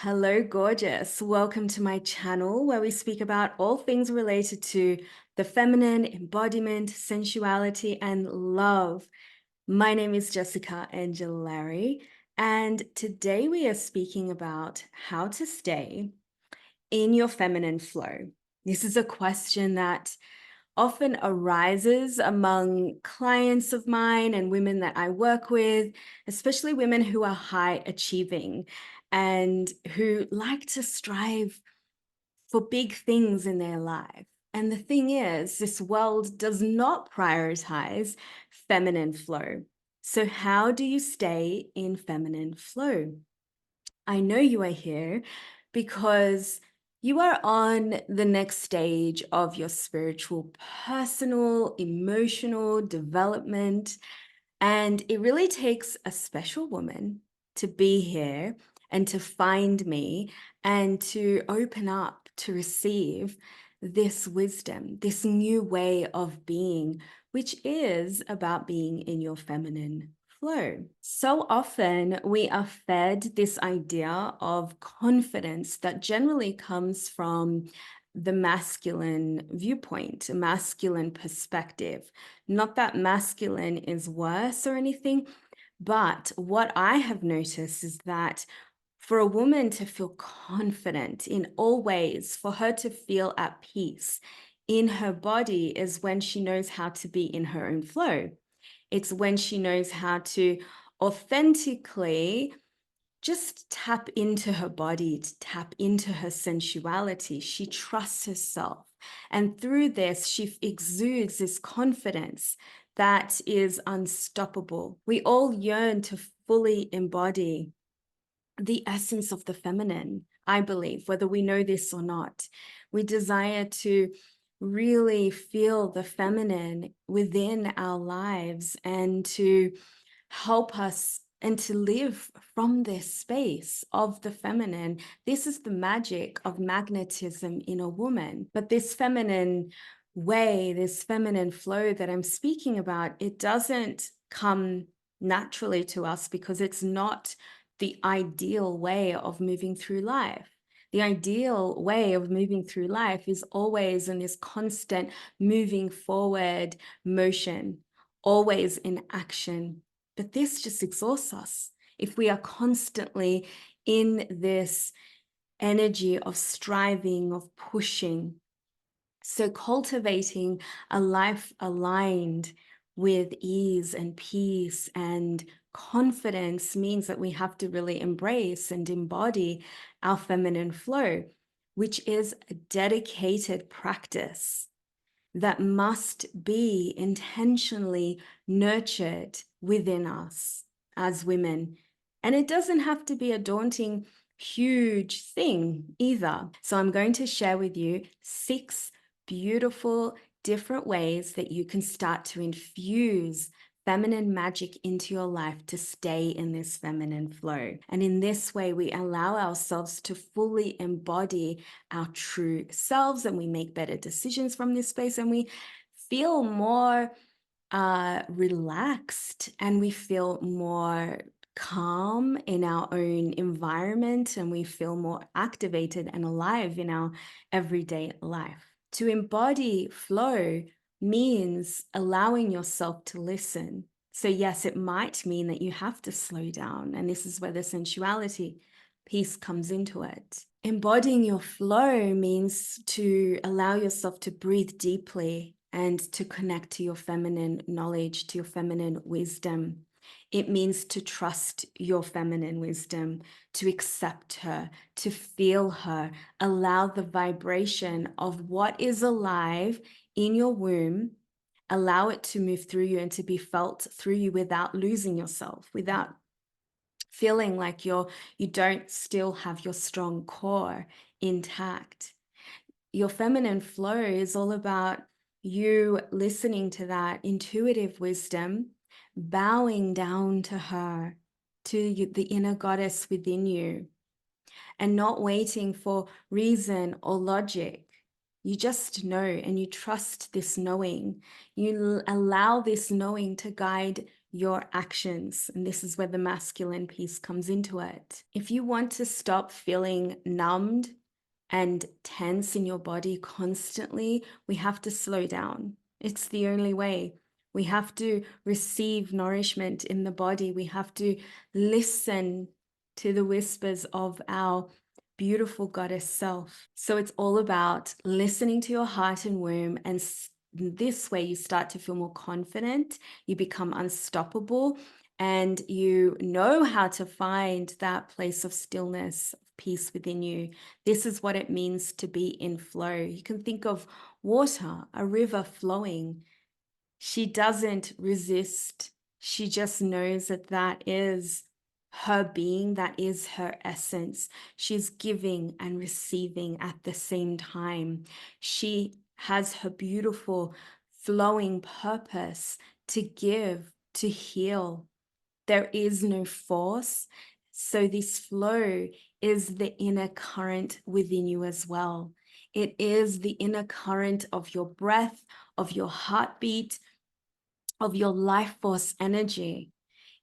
Hello, gorgeous. Welcome to my channel where we speak about all things related to the feminine, embodiment, sensuality, and love. My name is 𝒔𝒕𝒂𝒚, and today we are speaking about how to stay in your feminine flow. This is a question that often arises among clients of mine and women that I work with, especially women who are high achieving and who like to strive for big things in their life. And the thing is, this world does not prioritize feminine flow. So how do you stay in feminine flow? I know you are here because you are on the next stage of your spiritual, personal, emotional development. And it really takes a special woman to be here and to find me and to open up to receive this wisdom, this new way of being, which is about being in your feminine flow. So often we are fed this idea of confidence that generally comes from the masculine viewpoint, a masculine perspective. Not that masculine is worse or anything, but what I have noticed is that for a woman to feel confident in all ways, for her to feel at peace in her body is when she knows how to be in her own flow. It's when she knows how to authentically just tap into her body, to tap into her sensuality. She trusts herself. And through this, she exudes this confidence that is unstoppable. We all yearn to fully embody the essence of the feminine, I believe, whether we know this or not. We desire to really feel the feminine within our lives and to help us and to live from this space of the feminine. This is the magic of magnetism in a woman. But this feminine way, this feminine flow that I'm speaking about, it doesn't come naturally to us because it's not the ideal way of moving through life. The ideal way of moving through life is always in this constant moving forward motion, always in action. But this just exhausts us if we are constantly in this energy of striving, of pushing. So cultivating a life aligned with ease and peace and confidence means that we have to really embrace and embody our feminine flow, which is a dedicated practice that must be intentionally nurtured within us as women. And it doesn't have to be a daunting, huge thing either. So I'm going to share with you 6 beautiful different ways that you can start to infuse feminine magic into your life to stay in this feminine flow. And in this way, we allow ourselves to fully embody our true selves, and we make better decisions from this space, and we feel more relaxed, and we feel more calm in our own environment, and we feel more activated and alive in our everyday life. To embody flow means allowing yourself to listen. So yes, it might mean that you have to slow down, and this is where the sensuality piece comes into it. Embodying your flow means to allow yourself to breathe deeply and to connect to your feminine knowledge, to your feminine wisdom. It means to trust your feminine wisdom, to accept her, to feel her, allow the vibration of what is alive in your womb, allow it to move through you and to be felt through you without losing yourself, without feeling like you don't still have your strong core intact. Your feminine flow is all about you listening to that intuitive wisdom, bowing down to her, to the inner goddess within you, and not waiting for reason or logic. You just know, and you trust this knowing. You allow this knowing to guide your actions. And this is where the masculine piece comes into it. If you want to stop feeling numbed and tense in your body constantly, we have to slow down. It's the only way. We have to receive nourishment in the body. We have to listen to the whispers of our beautiful goddess self. So it's all about listening to your heart and womb, and this way you start to feel more confident, you become unstoppable, and you know how to find that place of stillness, peace within you. This is what it means to be in flow. You can think of water, a river flowing. She doesn't resist. She just knows that that is her being, that is her essence. She's giving and receiving at the same time. She has her beautiful flowing purpose to give, to heal. There is no force. So this flow is the inner current within you as well. It is the inner current of your breath, of your heartbeat, of your life force energy.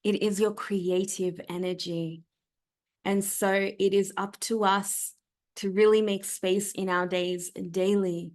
It is your creative energy. And so it is up to us to really make space in our days daily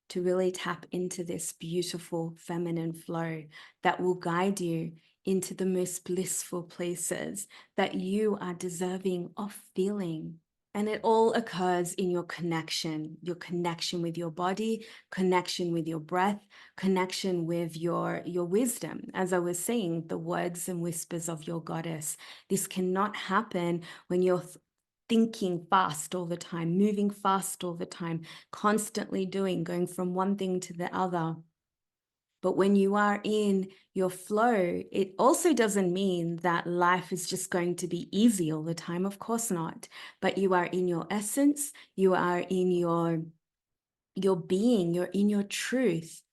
to really tap into this beautiful feminine flow that will guide you into the most blissful places that you are deserving of feeling. And it all occurs in your connection with your body, connection with your breath, connection with your wisdom. As I was saying, the words and whispers of your goddess. This cannot happen when you're thinking fast all the time, moving fast all the time, constantly going from one thing to the other. But when you are in your flow, it also doesn't mean that life is just going to be easy all the time. Of course not. But you are in your essence, you are in your being, you're in your truth.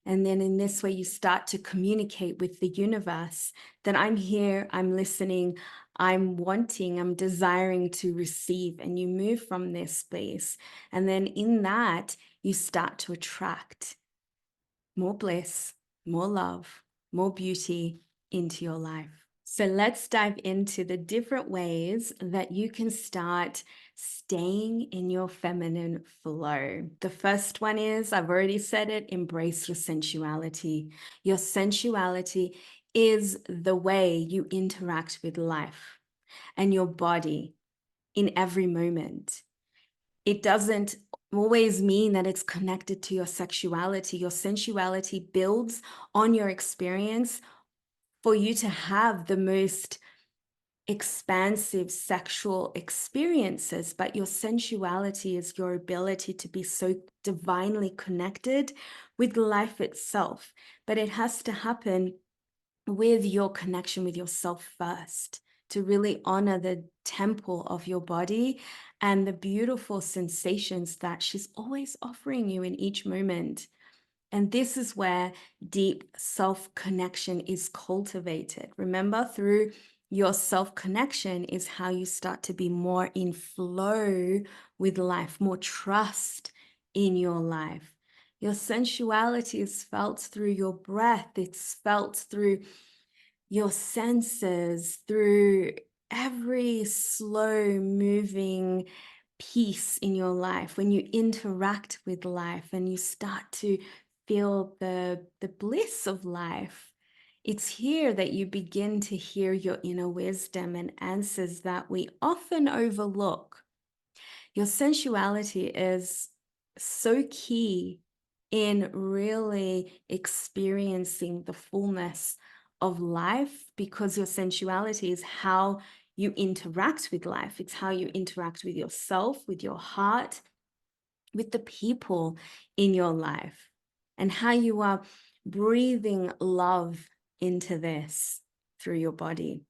And then in this way, you start to communicate with the universe that I'm here, I'm listening, I'm wanting, I'm desiring to receive. And you move from this space. And then in that, you start to attract more bliss, more love, more beauty into your life. So let's dive into the different ways that you can start staying in your feminine flow. The first one is, I've already said it, embrace your sensuality. Your sensuality is the way you interact with life and your body in every moment. It doesn't always mean that it's connected to your sexuality. Your sensuality builds on your experience for you to have the most expansive sexual experiences, but your sensuality is your ability to be so divinely connected with life itself. But it has to happen with your connection with yourself first, to really honor the temple of your body and the beautiful sensations that she's always offering you in each moment. And this is where deep self-connection is cultivated. Remember, through your self-connection is how you start to be more in flow with life, more trust in your life. Your sensuality is felt through your breath. It's felt through your senses, through every slow moving piece in your life. When you interact with life and you start to feel the bliss of life, it's here that you begin to hear your inner wisdom and answers that we often overlook. Your sensuality is so key in really experiencing the fullness of life, because your sensuality is how you interact with life. It's how you interact with yourself, with your heart, with the people in your life, and how you are breathing love into this through your body.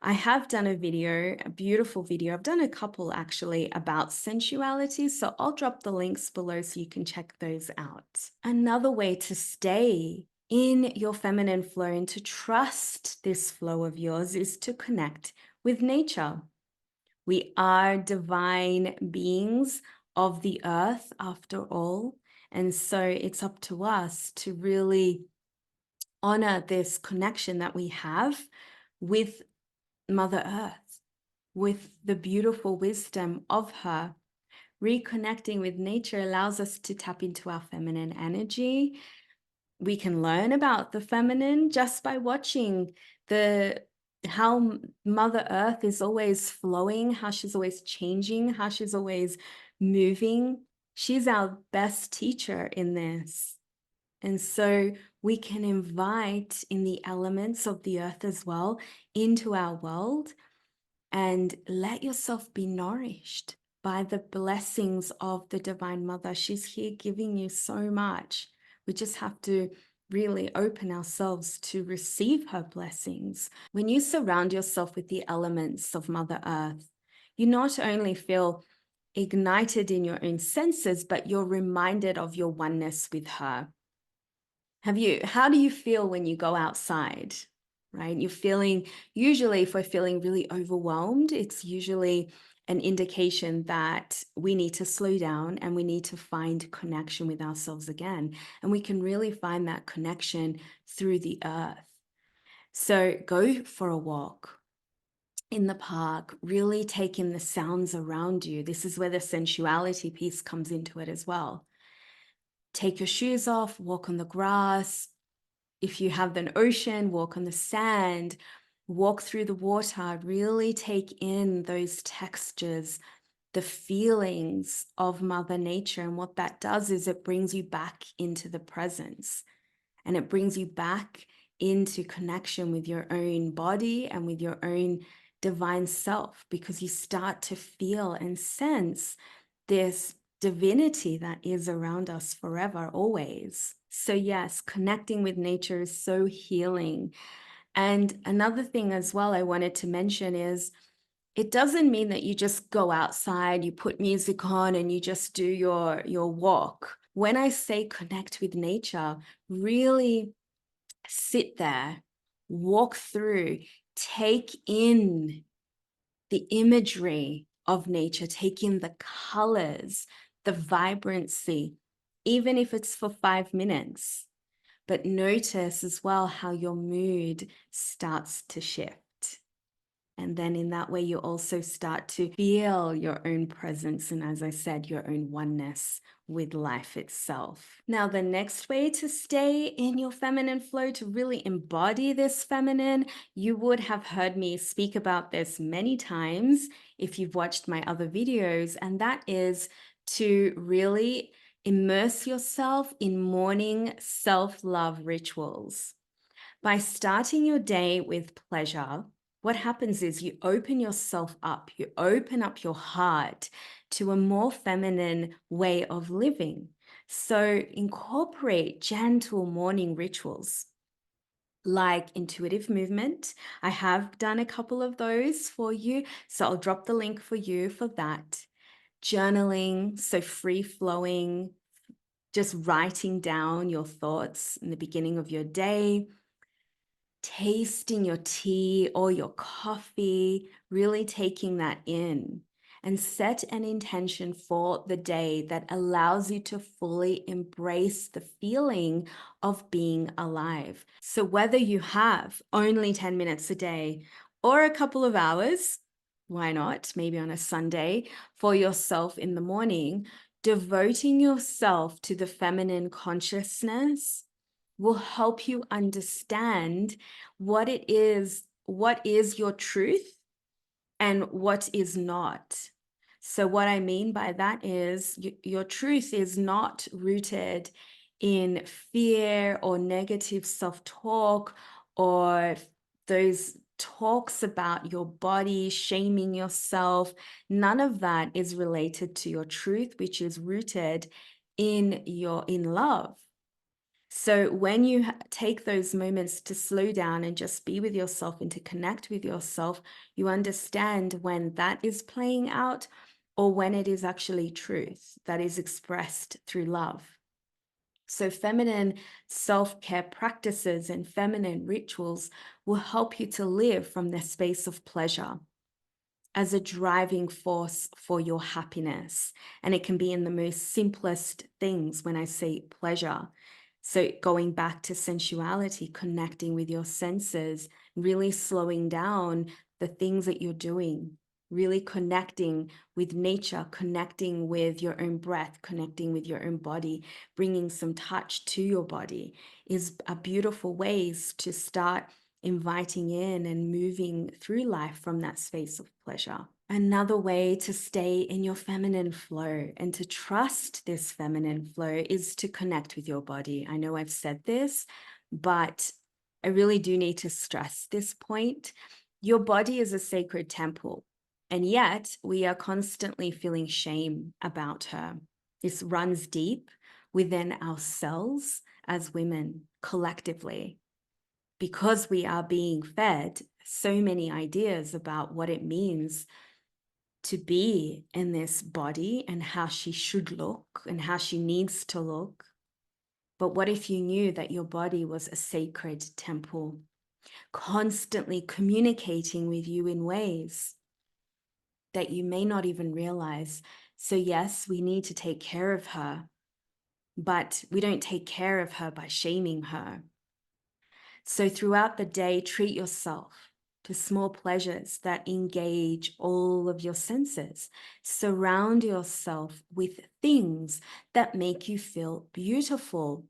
I have done a video, a beautiful video. I've done a couple actually about sensuality, so I'll drop the links below so you can check those out. Another way to stay in your feminine flow and to trust this flow of yours is to connect with nature. We are divine beings of the earth after all, and so it's up to us to really honor this connection that we have with Mother Earth, with the beautiful wisdom of her. Reconnecting with nature allows us to tap into our feminine energy. We can learn about the feminine just by watching how Mother Earth is always flowing, how she's always changing, how she's always moving. She's our best teacher in this. And so we can invite in the elements of the earth as well into our world, and let yourself be nourished by the blessings of the Divine Mother. She's here giving you so much. We just have to really open ourselves to receive her blessings. When you surround yourself with the elements of Mother Earth, you not only feel ignited in your own senses, but you're reminded of your oneness with her. How do you feel when you go outside, right? Usually if we're feeling really overwhelmed, it's usually an indication that we need to slow down and we need to find connection with ourselves again. And we can really find that connection through the earth. So go for a walk in the park, really take in the sounds around you. This is where the sensuality piece comes into it as well. Take your shoes off, walk on the grass. If you have an ocean, walk on the sand, walk through the water, really take in those textures, the feelings of Mother Nature. And what that does is it brings you back into the presence, and it brings you back into connection with your own body and with your own divine self, because you start to feel and sense this divinity that is around us forever, always. So yes, connecting with nature is so healing. And another thing as well I wanted to mention is, it doesn't mean that you just go outside, you put music on and you just do your walk. When I say connect with nature, really sit there, walk through, take in the imagery of nature, take in the colors, the vibrancy, even if it's for 5 minutes. But notice as well how your mood starts to shift. And then in that way, you also start to feel your own presence. And as I said, your own oneness with life itself. Now, the next way to stay in your feminine flow, to really embody this feminine, you would have heard me speak about this many times if you've watched my other videos, and that is to really immerse yourself in morning self-love rituals. By starting your day with pleasure, what happens is you open yourself up, you open up your heart to a more feminine way of living. So incorporate gentle morning rituals like intuitive movement. I have done a couple of those for you, so I'll drop the link for you for that. Journaling, so free flowing, just writing down your thoughts in the beginning of your day. Tasting your tea or your coffee, really taking that in, and set an intention for the day that allows you to fully embrace the feeling of being alive. So whether you have only 10 minutes a day or a couple of hours, why not, maybe on a Sunday, for yourself in the morning, devoting yourself to the feminine consciousness will help you understand what is your truth and what is not. So what I mean by that is your truth is not rooted in fear or negative self-talk or those talks about your body, shaming yourself. None of that is related to your truth, which is rooted in love. So when you take those moments to slow down and just be with yourself and to connect with yourself, you understand when that is playing out or when it is actually truth that is expressed through love. So feminine self-care practices and feminine rituals will help you to live from the space of pleasure as a driving force for your happiness. And it can be in the most simplest things when I say pleasure. So going back to sensuality, connecting with your senses, really slowing down the things that you're doing, really connecting with nature, connecting with your own breath, connecting with your own body, bringing some touch to your body is a beautiful ways to start inviting in and moving through life from that space of pleasure. Another way to stay in your feminine flow and to trust this feminine flow is to connect with your body. I know I've said this, but I really do need to stress this point. Your body is a sacred temple, and yet we are constantly feeling shame about her. This runs deep within ourselves as women collectively, because we are being fed so many ideas about what it means to be in this body and how she should look and how she needs to look. But what if you knew that your body was a sacred temple, constantly communicating with you in ways that you may not even realize? So yes, we need to take care of her, but we don't take care of her by shaming her. So throughout the day, treat yourself to small pleasures that engage all of your senses. Surround yourself with things that make you feel beautiful.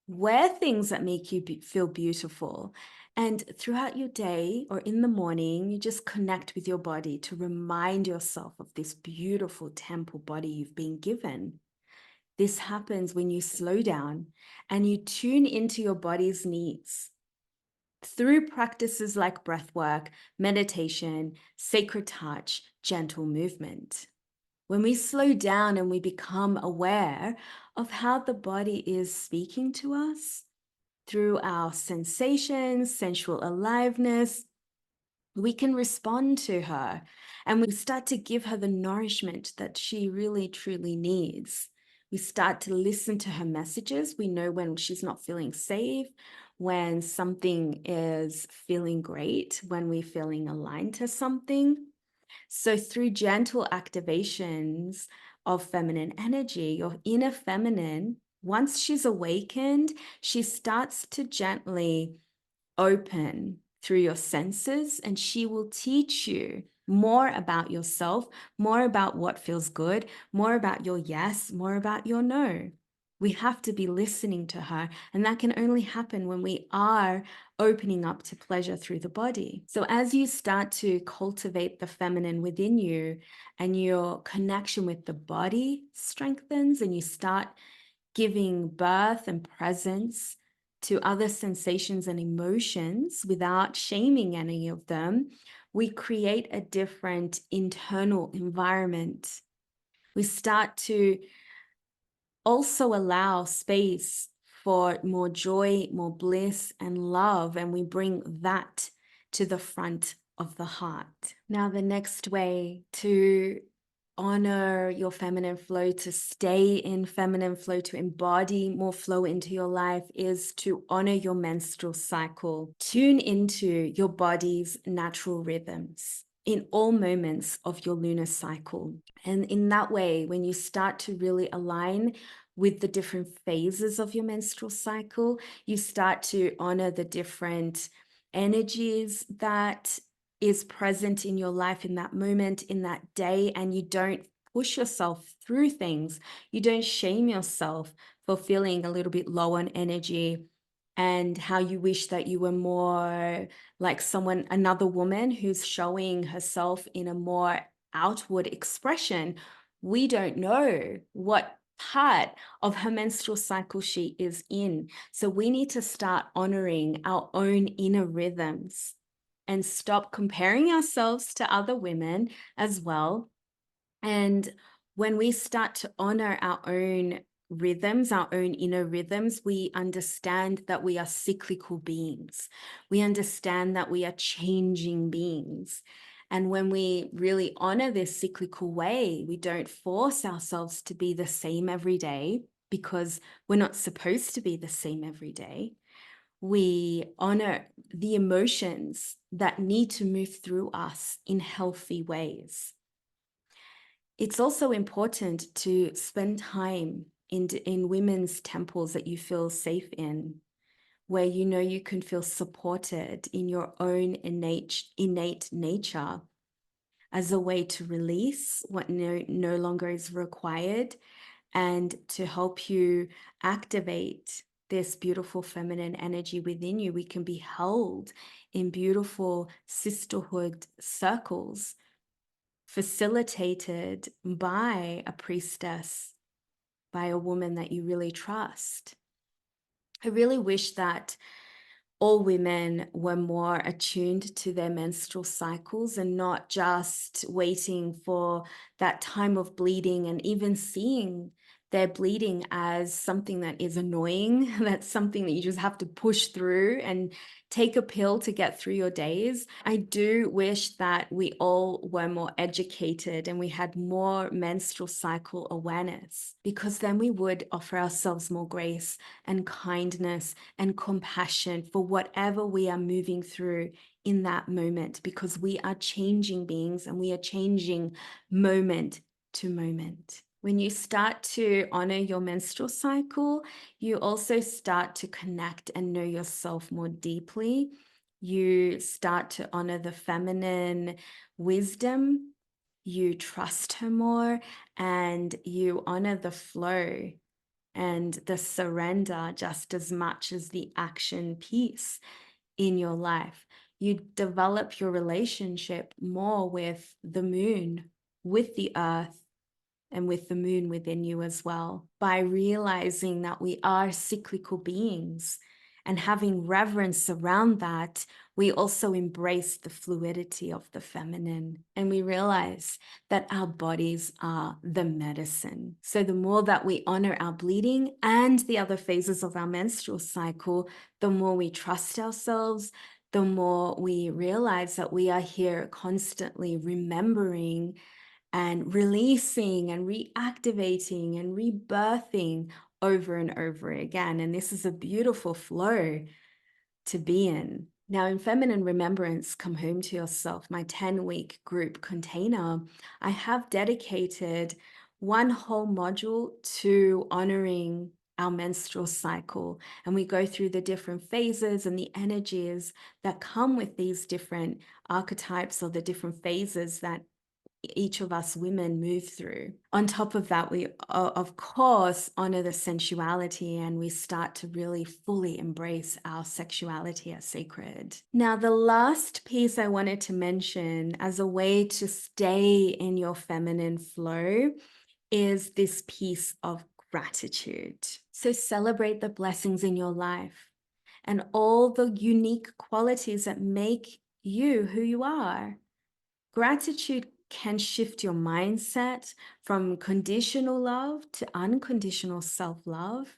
Wear things that make you feel beautiful. And throughout your day or in the morning, you just connect with your body to remind yourself of this beautiful temple body you've been given. This happens when you slow down and you tune into your body's needs through practices like breath work, meditation, sacred touch, gentle movement. When we slow down and we become aware of how the body is speaking to us through our sensations, sensual aliveness, we can respond to her and we start to give her the nourishment that she really truly needs. We start to listen to her messages. We know when she's not feeling safe, when something is feeling great, when we're feeling aligned to something. So through gentle activations of feminine energy, your inner feminine, once she's awakened, she starts to gently open through your senses, and she will teach you more about yourself, more about what feels good, more about your yes, more about your no. We have to be listening to her, and that can only happen when we are opening up to pleasure through the body. So as you start to cultivate the feminine within you and your connection with the body strengthens, and you start giving birth and presence to other sensations and emotions without shaming any of them, we create a different internal environment. We start to also allow space for more joy, more bliss and love, and we bring that to the front of the heart. Now, the next way to honor your feminine flow, to stay in feminine flow, to embody more flow into your life is to honor your menstrual cycle. Tune into your body's natural rhythms in all moments of your lunar cycle. And in that way, when you start to really align with the different phases of your menstrual cycle, you start to honor the different energies that is present in your life in that moment, in that day, and you don't push yourself through things. You don't shame yourself for feeling a little bit low on energy and how you wish that you were more like another woman who's showing herself in a more outward expression. We don't know what part of her menstrual cycle she is in. So we need to start honoring our own inner rhythms and stop comparing ourselves to other women as well. And when we start to honor our own rhythms, our own inner rhythms, we understand that we are cyclical beings. We understand that we are changing beings. And when we really honor this cyclical way, we don't force ourselves to be the same every day because we're not supposed to be the same every day. We honor the emotions that need to move through us in healthy ways. It's also important to spend time in women's temples that you feel safe in, where you know you can feel supported in your own innate nature, as a way to release what no longer is required and to help you activate this beautiful feminine energy within you. We can be held in beautiful sisterhood circles, facilitated by a priestess, by a woman that you really trust. I really wish that all women were more attuned to their menstrual cycles and not just waiting for that time of bleeding and even seeing their bleeding as something that is annoying. That's something that you just have to push through and take a pill to get through your days. I do wish that we all were more educated and we had more menstrual cycle awareness, because then we would offer ourselves more grace and kindness and compassion for whatever we are moving through in that moment, because we are changing beings and we are changing moment to moment. When you start to honor your menstrual cycle, you also start to connect and know yourself more deeply. You start to honor the feminine wisdom, you trust her more, and you honor the flow and the surrender just as much as the action piece in your life. You develop your relationship more with the moon, with the earth, and with the moon within you as well, by realizing that we are cyclical beings and having reverence around that. We also embrace the fluidity of the feminine, and we realize that our bodies are the medicine. So the more that we honor our bleeding and the other phases of our menstrual cycle, the more we trust ourselves, the more we realize that we are here constantly remembering and releasing and reactivating and rebirthing over and over again. And this is a beautiful flow to be in. Now, in Feminine Remembrance, Come Home to Yourself, my 10-week group container, I have dedicated one whole module to honoring our menstrual cycle. And we go through the different phases and the energies that come with these different archetypes, or the different phases that each of us women move through. On top of that, we of course honor the sensuality, and we start to really fully embrace our sexuality as sacred. Now, the last piece I wanted to mention as a way to stay in your feminine flow is this piece of gratitude. So celebrate the blessings in your life and all the unique qualities that make you who you are. Gratitude can shift your mindset from conditional love to unconditional self-love.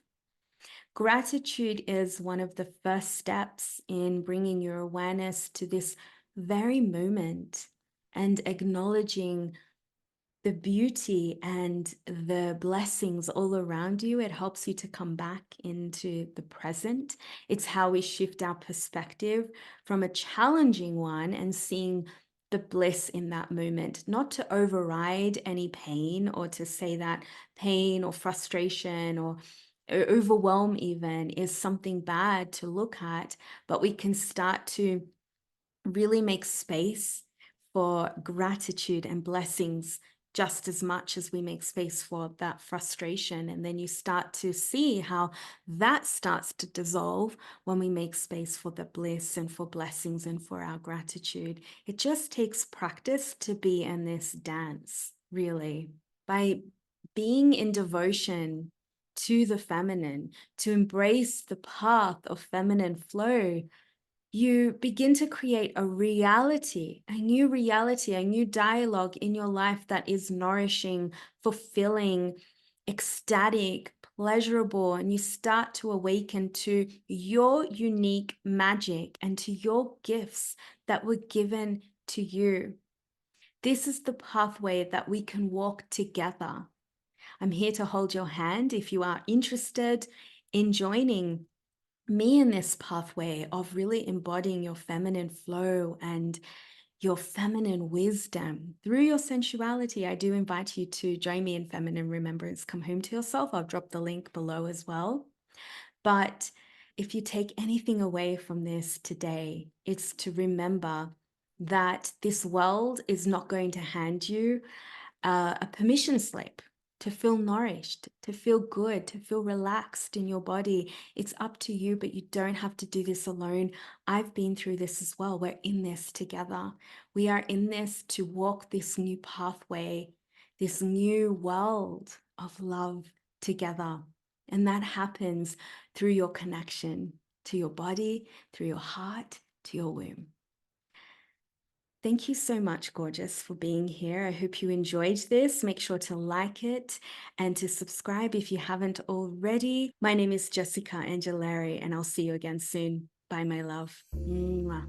Gratitude is one of the first steps in bringing your awareness to this very moment and acknowledging the beauty and the blessings all around you. It helps you to come back into the present. It's how we shift our perspective from a challenging one and seeing the bliss in that moment, not to override any pain or to say that pain or frustration or overwhelm even is something bad to look at, but we can start to really make space for gratitude and blessings just as much as we make space for that frustration. And then you start to see how that starts to dissolve when we make space for the bliss and for blessings and for our gratitude. It just takes practice to be in this dance, really. By being in devotion to the feminine, to embrace the path of feminine flow, you begin to create a reality, a new dialogue in your life that is nourishing, fulfilling, ecstatic, pleasurable, and you start to awaken to your unique magic and to your gifts that were given to you. This is the pathway that we can walk together. I'm here to hold your hand if you are interested in joining me in this pathway of really embodying your feminine flow and your feminine wisdom through your sensuality. I do invite you to join me in Feminine Remembrance. Come home to yourself. I'll drop the link below as well. But if you take anything away from this today, it's to remember that this world is not going to hand you a permission slip to feel nourished, to feel good, to feel relaxed in your body. It's up to you, but you don't have to do this alone. I've been through this as well. We're in this together. We are in this to walk this new pathway, this new world of love together. And that happens through your connection to your body, through your heart, to your womb. Thank you so much, gorgeous, for being here. I hope you enjoyed this. Make sure to like it and to subscribe if you haven't already. My name is 𝒔𝒕𝒂𝒚, and I'll see you again soon. Bye, my love. Mwah.